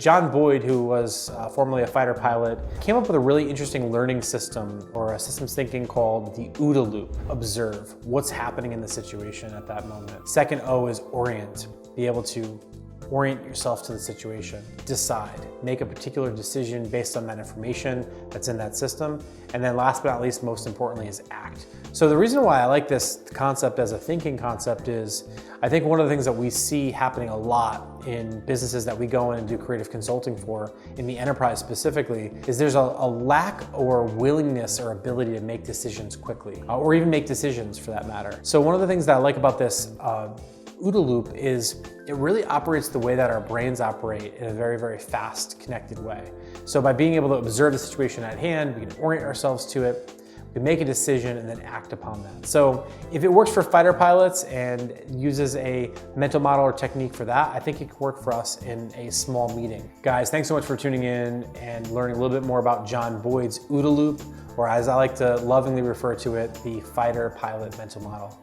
John Boyd, who was formerly a fighter pilot, came up with a really interesting learning system or a systems thinking called the OODA loop. Observe what's happening in the situation at that moment. Second O is orient. Be able to orient yourself to the situation. Decide. Make a particular decision based on that information that's in that system. And then last but not least, most importantly, is act. So the reason why I like this concept as a thinking concept is I think one of the things that we see happening a lot in businesses that we go in and do creative consulting for, in the enterprise specifically, is there's a lack or willingness or ability to make decisions quickly, or even make decisions for that matter. So one of the things that I like about this OODA loop is it really operates the way that our brains operate in a very, very fast, connected way. So by being able to observe the situation at hand, we can orient ourselves to it, we make a decision and then act upon that. So if it works for fighter pilots and uses a mental model or technique for that, I think it could work for us in a small meeting. Guys, thanks so much for tuning in and learning a little bit more about John Boyd's OODA loop, or as I like to lovingly refer to it, the fighter pilot mental model.